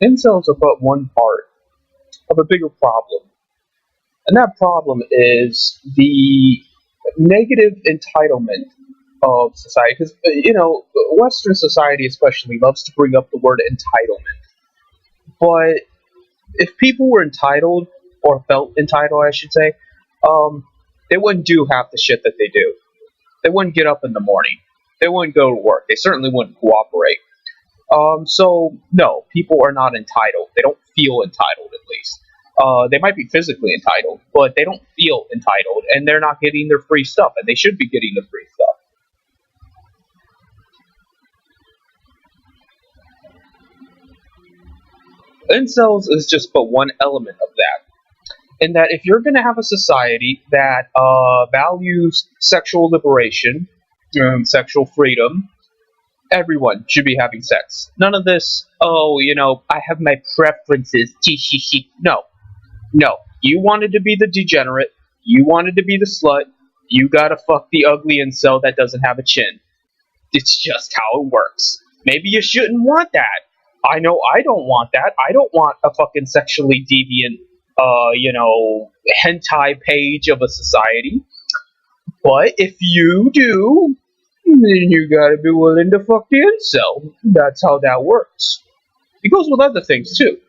Incels are but one part of a bigger problem. And that problem is the negative entitlement of society. Because, Western society especially loves to bring up the word entitlement. But if people were entitled, or felt entitled, I should say, um, they wouldn't do half the shit that they do. They wouldn't get up in the morning. They wouldn't go to work. They certainly wouldn't cooperate. So no, people are not entitled. They don't feel entitled, at least. They might be physically entitled, but they don't feel entitled, and they're not getting their free stuff, and they should be getting the free stuff. Incels is just but one element of that. In that, if you're going to have a society that values sexual liberation, sexual freedom, everyone should be having sex. None of this, oh, I have my preferences. No, no. You wanted to be the degenerate. You wanted to be the slut. You gotta fuck the ugly incel that doesn't have a chin. It's just how it works. Maybe you shouldn't want that. I know I don't want that. I don't want a fucking sexually deviant, hentai page of a society. But if you do, then you gotta be willing to fuck the incel. That's how that works. It goes with other things too.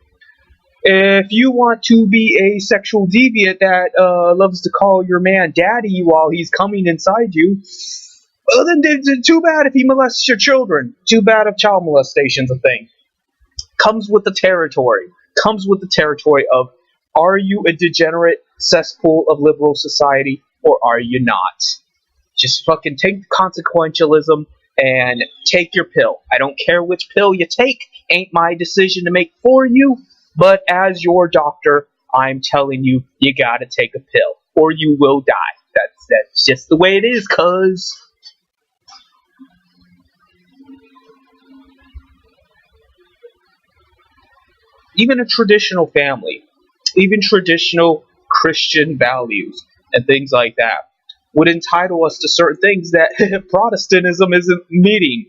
If you want to be a sexual deviant that loves to call your man daddy while he's coming inside you, well then too bad if he molests your children. Too bad if child molestation's a thing. Comes with the territory. Comes with the territory of, are you a degenerate cesspool of liberal society or are you not? Just fucking take consequentialism and take your pill. I don't care which pill you take. Ain't my decision to make for you. But as your doctor, I'm telling you, you gotta take a pill or you will die. That's just the way it is, cuz. Even a traditional family, even traditional Christian values and things like that would entitle us to certain things that Protestantism isn't meeting.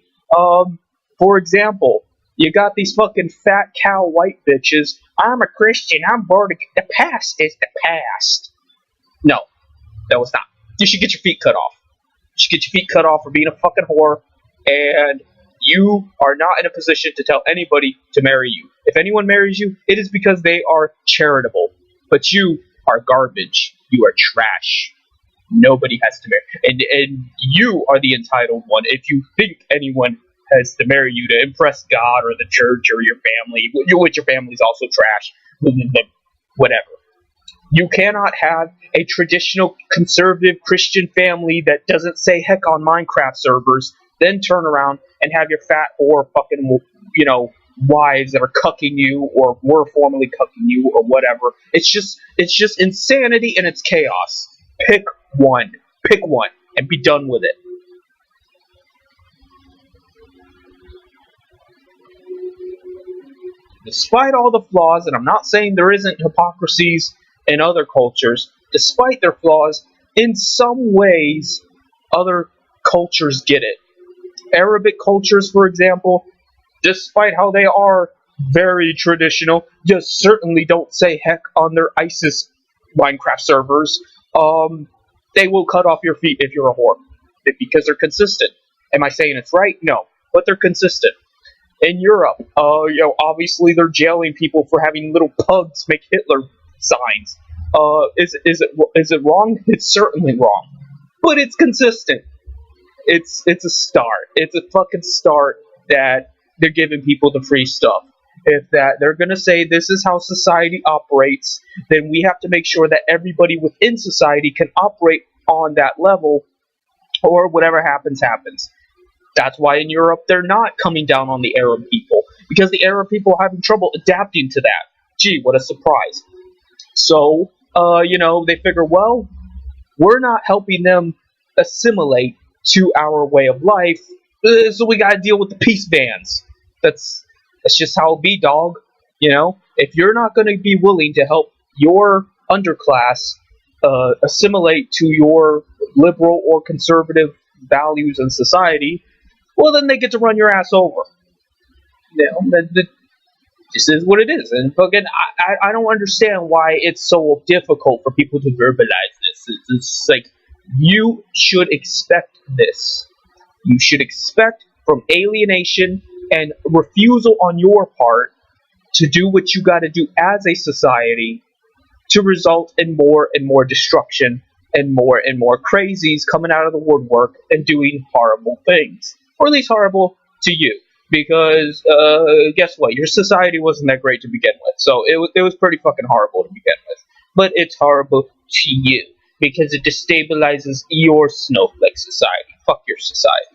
For example, you got these fucking fat cow white bitches. I'm a Christian. I'm born again. The past is the past. No, that was not. You should get your feet cut off. You should get your feet cut off for being a fucking whore, and you are not in a position to tell anybody to marry you. If anyone marries you, it is because they are charitable. But you are garbage. You are trash. Nobody has to marry. And you are the entitled one if you think anyone has to marry you to impress God or the church or your family, which your family is also trash. Whatever. You cannot have a traditional conservative Christian family that doesn't say heck on Minecraft servers, then turn around and have your fat or fucking, wives that are cucking you or were formerly cucking you or whatever. It's just insanity and it's chaos. Pick one. Pick one and be done with it. Despite all the flaws, and I'm not saying there isn't hypocrisies in other cultures, despite their flaws, in some ways, other cultures get it. Arabic cultures, for example, despite how they are very traditional, just certainly don't say heck on their ISIS Minecraft servers. They will cut off your feet if you're a whore. Because they're consistent. Am I saying it's right? No. But they're consistent. In Europe, obviously they're jailing people for having little pugs make Hitler signs. Is it wrong? It's certainly wrong. But it's consistent. It's a start. It's a fucking start that they're giving people the free stuff. If that they're gonna say this is how society operates, then we have to make sure that everybody within society can operate on that level, or whatever happens, happens. That's why in Europe they're not coming down on the Arab people, because the Arab people are having trouble adapting to that. Gee, what a surprise. So, they figure, well, we're not helping them assimilate to our way of life, so we gotta deal with the peace bands. That's just how it be, dog. If you're not gonna be willing to help your underclass assimilate to your liberal or conservative values in society, well, then they get to run your ass over. This is what it is. And again, I don't understand why it's so difficult for people to verbalize this. It's like, you should expect this. You should expect from alienation and refusal on your part to do what you got to do as a society to result in more and more destruction and more crazies coming out of the woodwork and doing horrible things. Or at least horrible to you. Because, guess what? Your society wasn't that great to begin with. So it was pretty fucking horrible to begin with. But it's horrible to you. Because it destabilizes your snowflake society. Fuck your society.